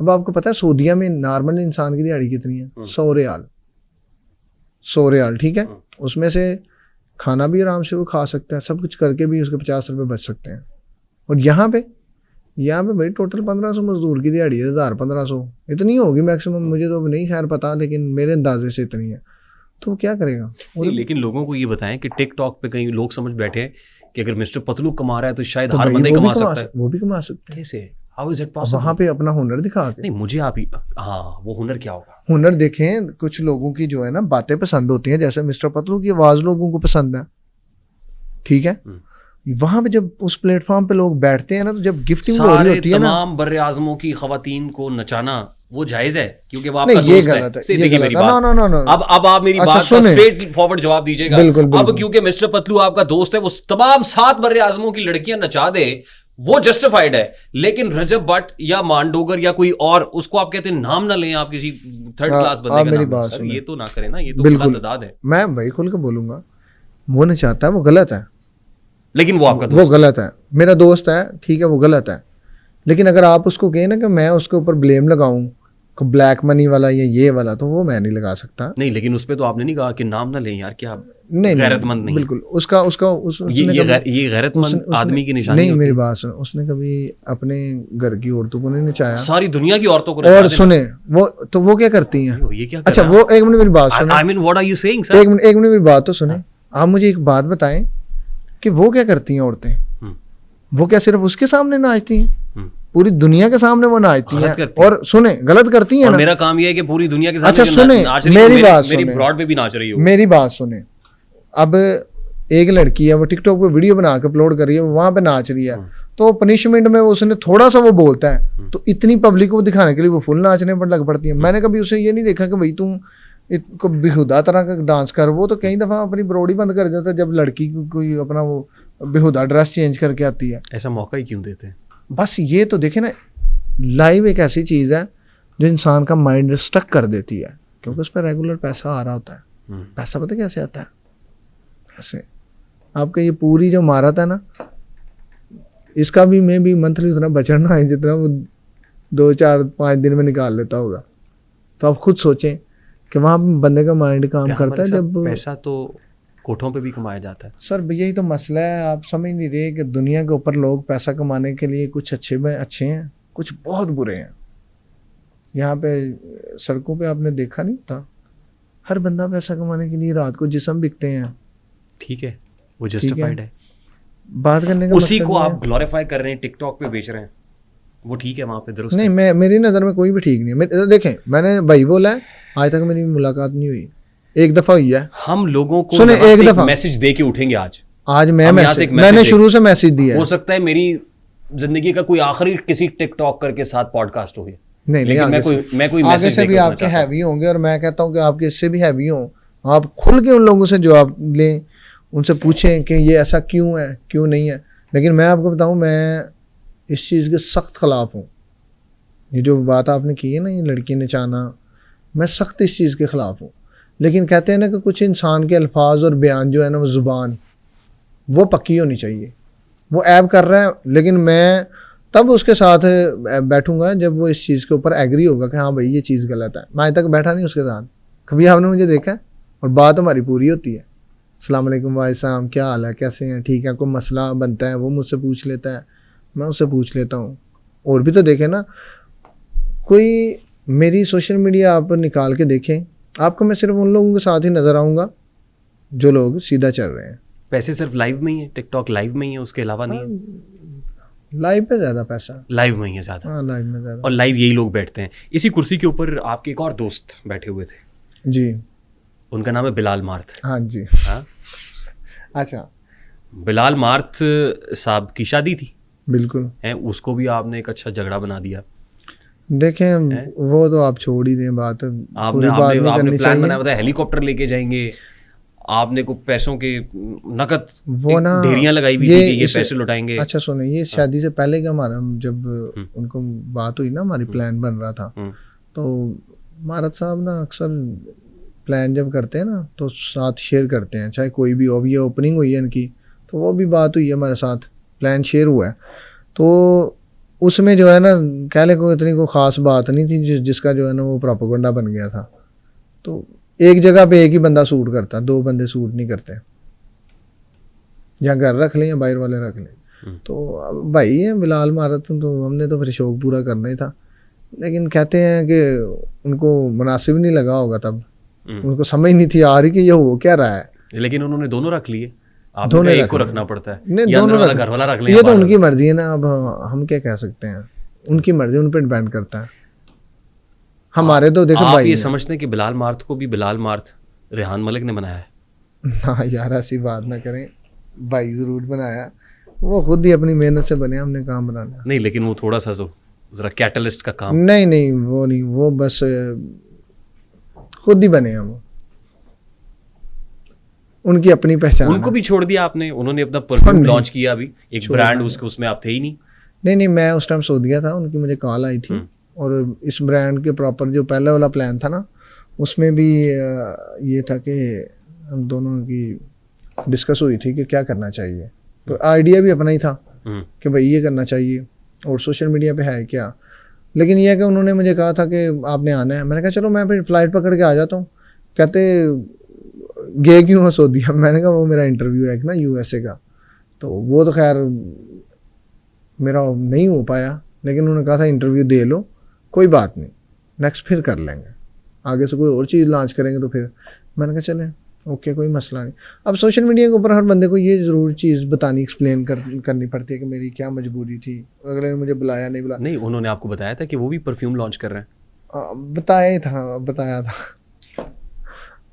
अब आपको पता है सऊदीया में नॉर्मल इंसान की दिहाड़ी कितनी है? 100 रियाल, 100 रियाल, ठीक है। उसमें से खाना भी आराम से वो खा सकता है, सब कुछ करके भी उसके 50 रुपये बच सकते हैं। और यहाँ पे भाई टोटल 1500 मजदूर की दिहाड़ी है, 1000-1500 इतनी होगी मैक्सिमम, मुझे तो नहीं खैर पता, लेकिन मेरे अंदाजे से इतनी है। तो क्या करेगा? नहीं, लेकिन लोगों को ये बताएं कि टिकटॉक पे कई लोग समझ बैठे हैं कि अगर मिस्टर पतलू कमा रहा है तो शायद हर बंदा कमा सकता है। वो भी कमा सकते हैं। कैसे? How is it possible? वहाँ पे अपना हुनर दिखा के। नहीं, मुझे आप ही, हाँ, वो हुनर क्या होगा? हुनर देखें, कुछ लोगों की जो है ना बातें पसंद होती हैं, जैसे मिस्टर पतलू की आवाज़ लोगों को पसंद है, ठीक है। वहां पे जब उस प्लेटफॉर्म पे लोग बैठते हैं ना, तो जब गिफ्टिंग हो रही होती है ना, तमाम बर्रे आज़मों की खवातीन को नचाना वो जायज है क्योंकि वो आपका दोस्त है। देखिए मेरी बात, अब आप मेरी बात का स्ट्रेट फॉरवर्ड जवाब दीजिएगा। अब क्योंकि मिस्टर पतलू आपका दोस्त है, वो तमाम 7 बर्रे आज़मों की लड़कियां नचा दे, वो जस्टिफाइड है। लेकिन रजब भट्ट या मांडोगर या कोई और, उसको आप कहते हैं नाम ना लें, आप किसी थर्ड क्लास बंदे का नाम, सर ये तो ना करें ना, ये तो गलत तजाद है। मैं भाई खुल के बोलूंगा, वो नहीं चाहता है, वो गलत है, लेकिन वो आपका दोस्त, वो गलत है, मेरा दोस्त है, ठीक है, वो गलत है। लेकिन अगर आप उसको कहें ना कि मैं उसके ऊपर ब्लेम लगाऊं ब्लैक मनी वाला या ये वाला, तो वो मैं नहीं लगा सकता। नहीं, लेकिन उस पे तो आपने नहीं कहा कि नाम ना लें यार, क्या नहीं, गैरतमंद नहीं, बिल्कुल उसका ये गैरतमंद आदमी की निशानी नहीं। मेरी बात सुन, उसने कभी अपने घर की औरतों को नहीं नचाया, सारी दुनिया की औरतों को। और सुने वो क्या करती हैं? ये क्या? अच्छा वो एक मिनट मेरी बात सुने, I mean what are you saying sir? एक मिनट मेरी बात तो सुने। आप मुझे एक बात बताएं कि वो क्या करती हैं औरतें? वो क्या सिर्फ उसके सामने नाचती हैं? पूरी दुनिया के सामने वो नाचती हैं। और सुने, गलत करती हैं ना। मेरा काम ये है कि पूरी दुनिया के सामने, अच्छा सुने, मेरी बात सुने, मेरी ब्रॉड पे भी नाच रही हो, मेरी बात सुने। अब एक लड़की है, वो टिकटॉक पे वीडियो बना के अपलोड कर रही है, वो वहां पे नाच रही है, तो पनिशमेंट में उसने थोड़ा सा वो बोलता है, तो इतनी पब्लिक को दिखाने के लिए वो फुल नाचने पर लग पड़ती है। मैंने कभी उसे ये नहीं देखा कि भाई तुम को बेहुदा तरह का डांस कर। वो तो कई दफा अपनी ब्रोडी बंद कर जाता है जब लड़की कोई अपना वो बेहुदा ड्रेस चेंज करके आती है। ऐसा मौका ही क्यों देते हैं? बस ये तो देखे ना, लाइव एक ऐसी चीज़ है जो इंसान का माइंड स्टक कर देती है, क्योंकि उस पर रेगुलर पैसा आ रहा होता है। पैसा पता कैसे आता है? ऐसे आपका ये पूरी जो महारत है ना, इसका भी मैं भी मंथली उतना बचत ना है जितना वो 2-4-5 दिन में निकाल लेता होगा। तो आप खुद सोचें कि वहाँ बंदे का माइंड काम करता है। जब पैसा तो कोठों पे भी कमाया जाता है सर, यही तो मसला है। आप समझ नहीं रहे कि दुनिया के ऊपर लोग पैसा कमाने के लिए कुछ अच्छे हैं, कुछ बहुत बुरे हैं। यहाँ पे सड़कों पे आपने देखा नहीं था, हर बंदा पैसा कमाने के लिए रात को जिस्म बिकते हैं। ठीक है, वो जस्टिफाइड है। बात करने का उसी को आप ग्लोरीफाई कर रहे हैं, टिकटॉक पे बेच रहे हैं, वो ठीक है वहाँ पे दुरुस्त नहीं। मेरी नज़र में कोई भी ठीक नहीं है। देखें, मैंने भाई बोला है, आज तक मेरी मुलाकात नहीं हुई, एक दफ़ा हुई है। हम लोगों को सुने, एक दफ़ा मैसेज दे के उठेंगे आज मैंने शुरू से मैसेज दिया है। हो सकता है मेरी जिंदगी का कोई आखिरी किसी टिकटॉकर के साथ पॉडकास्ट हो गया। नहीं, मैं कोई आगे से भी आपके हैवी होंगे, और मैं कहता हूँ कि आपके इससे भी हैवी हों। आप खुल के उन लोगों से जवाब लें, उनसे पूछें कि ये ऐसा क्यों है, क्यों नहीं है। लेकिन मैं आपको बताऊँ, मैं इस चीज़ के सख्त खिलाफ हूँ। ये जो बात आपने की है ना, ये लड़की नचाना, मैं सख्त इस चीज़ के ख़िलाफ़ हूँ। लेकिन कहते हैं ना कि कुछ इंसान के अल्फाज और बयान जो है ना, वो ज़ुबान वो पक्की होनी चाहिए। वो ऐब कर रहा है, लेकिन मैं तब उसके साथ बैठूंगा जब वो इस चीज़ के ऊपर एग्री होगा कि हाँ भाई ये चीज़ गलत है। मैं आज तक बैठा नहीं उसके साथ, कभी आपने मुझे देखा है, और बात हमारी पूरी होती है। अस्सलाम वालेकुम भाई साहब, क्या हाल है, कैसे हैं, ठीक है। कोई मसला बनता है वो मुझसे पूछ लेता है, मैं उससे पूछ लेता हूँ। और भी तो देखें ना, कोई मेरी सोशल मीडिया आप निकाल के देखें, आपको मैं सिर्फ उन लोगों के साथ ही नज़र आऊँगा जो लोग सीधा चल रहे हैं। पैसे सिर्फ लाइव में ही है, टिकटॉक लाइव में ही है, उसके अलावा नहीं है। लाइव पे ज़्यादा पैसा, लाइव में ही है ज़्यादा। हाँ, लाइव में ज़्यादा। और लाइव यही लोग बैठते हैं। इसी कुर्सी के ऊपर आपके एक और दोस्त बैठे हुए थे जी, उनका नाम है बिलाल मार्थ। हाँ जी। हाँ, अच्छा, बिलाल मार्थ साहब की शादी थी, बिल्कुल है, उसको भी आपने एक अच्छा झगड़ा बना दिया। देखें, वो तो आप छोड़ ही दें बात। आपने प्लान बनाया था हेलीकॉप्टर लेके जाएंगे, आपने को पैसों के नकद वो ना ढेरियां लगाई हुई थी कि ये पैसे लुटाएंगे। अच्छा सुने, ये शादी से पहले का हमारा जब उनको बात हुई ना, हमारी प्लान बन रहा था, तो मारत साहब ना अक्सर प्लान जब करते हैं ना तो साथ शेयर करते हैं, चाहे कोई भी हो। अभी ये ओपनिंग हुई है इनकी, तो वो भी बात हुई है हमारे साथ, प्लान शेयर हुआ है। तो उसमें जो है ना कह ले कोई इतनी कोई ख़ास बात नहीं थी जिसका जो है ना वो प्रोपेगेंडा बन गया था। तो एक जगह पे एक ही बंदा सूट करता, 2 बंदे सूट नहीं करते, या घर रख लें या बाहर वाले रख लें। तो अब भाई है बिलाल मारत, तो हमने तो फिर शौक पूरा करना ही था। लेकिन कहते हैं कि उनको मुनासिब नहीं लगा होगा तब, उनको समझ नहीं थी आ रही कि ये हो क्या रहा है। लेकिन उन्होंने दोनों रख लिए, दोनों एक को रखना पड़ता है, नहीं दोनों वाला घर वाला रख ले, ये तो उनकी मर्जी है ना। अब हम क्या कह सकते हैं, उनकी मर्जी उन पर डिपेंड करता है। हमारे तो देखो भाई, ये समझते हैं कि बिलाल मार्थ को भी बिलाल मार्थ रेहान मलिक ने बनाया है? ना यार ऐसी बात ना करें, भाई जरूर बनाया, वो खुद ही अपनी मेहनत से बने, हमने काम बनाना नहीं। लेकिन वो थोड़ा सा जरा कैटलिस्ट का काम, नहीं वो नहीं, वो बस खुद ही बने हम, उनकी अपनी पहचान। उनको भी छोड़ दिया आपने? उन्होंने अपना परफ्यूम लॉन्च किया अभी, एक ब्रांड, उसमें आप थे ही नहीं मैं उस टाइम सो गया था, उनकी मुझे कॉल आई थी। और इस ब्रांड के प्रॉपर जो पहले वाला प्लान था ना, उसमें भी ये था कि हम दोनों की डिस्कस हुई थी कि क्या करना चाहिए। तो आइडिया भी अपना ही था कि भाई ये करना चाहिए और सोशल मीडिया पे है क्या। लेकिन यह है कि उन्होंने मुझे कहा था कि आपने आना है। मैंने कहा चलो मैं फिर फ़्लाइट पकड़ के आ जाता हूँ। कहते गए क्यों हो सऊदी? मैंने कहा वो मेरा इंटरव्यू है ना यूएसए का, तो वो तो खैर मेरा नहीं हो पाया। लेकिन उन्होंने कहा था इंटरव्यू दे लो, कोई बात नहीं, नेक्स्ट फिर कर लेंगे, आगे से कोई और चीज़ लॉन्च करेंगे तो फिर। मैंने कहा चलें ओके, कोई मसला नहीं। अब सोशल मीडिया के ऊपर हर बंदे को ये ज़रूर चीज़ बतानी, एक्सप्लेन करनी पड़ती है कि मेरी क्या मजबूरी थी। अगले ने मुझे बुलाया नहीं बुलाया। नहीं, उन्होंने आपको बताया था कि वो भी परफ्यूम लॉन्च कर रहे हैं? बताया था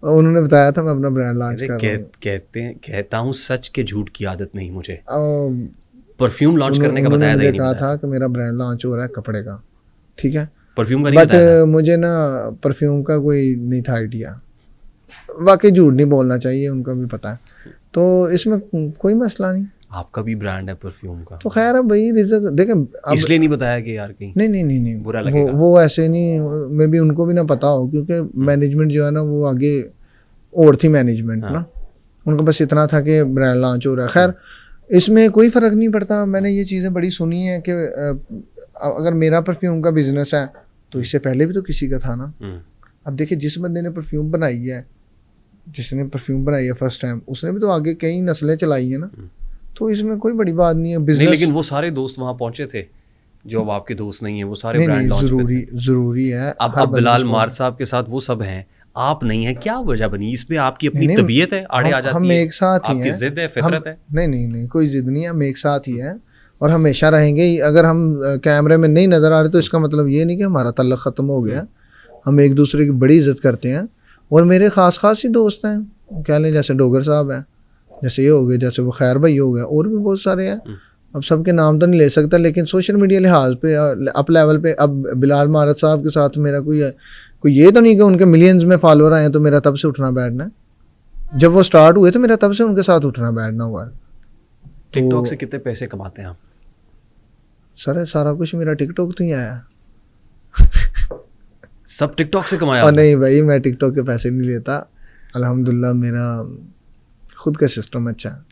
उन्होंने बताया था मैं अपना ब्रांड लॉन्च कर रहा हूं। कहता हूँ सच के झूठ की आदत नहीं मुझे। परफ्यूम लॉन्च करने का बताया मुझे कहा था कि मेरा ब्रांड लॉन्च हो रहा है कपड़े का, ठीक है, परफ्यूम का नहीं बताया था। मुझे ना परफ्यूम का कोई नहीं था आइडिया। वाकई झूठ नहीं बोलना चाहिए, उनका भी पता है, तो इसमें कोई मसला नहीं। आपका भी ब्रांड है परफ्यूम का, तो खैर अब भाई देखें, इसलिए नहीं बताया कि यार कहीं नहीं बुरा लगेगा। वो ऐसे नहीं, मे भी उनको भी ना पता हो, क्योंकि मैनेजमेंट जो है ना वो आगे और थी मैनेजमेंट ना, उनको बस इतना था कि ब्रांड लॉन्च हो रहा है। खैर इसमें कोई फ़र्क नहीं पड़ता। मैंने ये चीज़ें बड़ी सुनी है कि अगर मेरा परफ्यूम का बिजनेस है तो इससे पहले भी तो किसी का था ना। अब देखिए जिस बंदे ने परफ्यूम बनाई है, जिसने परफ्यूम बनाई है फर्स्ट टाइम, उसने भी तो आगे कई नस्लें चलाई है ना, तो इसमें कोई बड़ी बात नहीं है बिजनेस। लेकिन वो सारे दोस्त वहाँ पहुंचे थे जो अब आपके दोस्त नहीं है, वो सारे ब्रांड लॉन्च पे थे। जरूरी है। अब बिलाल मार साहब के साथ वो सब हैं, आप नहीं है, क्या वजह बनी? इसमें आपकी अपनी तबीयत है, आड़े आ जाती है, हम एक साथ ही हैं, जिद है, फितरत है। नहीं कोई जिद नहीं है, हम एक साथ ही हैं और हमेशा रहेंगे ही। अगर हम कैमरे में नहीं नज़र आ रहे तो इसका मतलब ये नहीं कि हमारा ताल्लुक ख़त्म हो गया। हम एक दूसरे की बड़ी इज्जत करते हैं और मेरे ख़ास ही दोस्त हैं, कह लें, जैसे डोगर साहब हैं, जैसे ये हो गए, जैसे वो खैर भाई हो गया, और भी बहुत सारे हैं। अब सबके नाम तो नहीं ले सकता, लेकिन सोशल मीडिया लिहाज पे अप लेवल पे अब बिलाल मारत साहब के साथ मेरा कोई ये तो नहीं कि उनके मिलियंस में फॉलोअर आए तो मेरा तब से उठना बैठना है। जब वो स्टार्ट हुए तो मेरा तब से उनके साथ उठना बैठना हुआ है। टिकटॉक से कितने पैसे कमाते हैं आप? सर सारा कुछ मेरा टिकटॉक तो ही आया। सब टिकटॉक से कमाया? नहीं भाई, मैं टिकटॉक के पैसे नहीं लेता, अल्हम्दुलिल्लाह मेरा खुद का सिस्टम अच्छा है।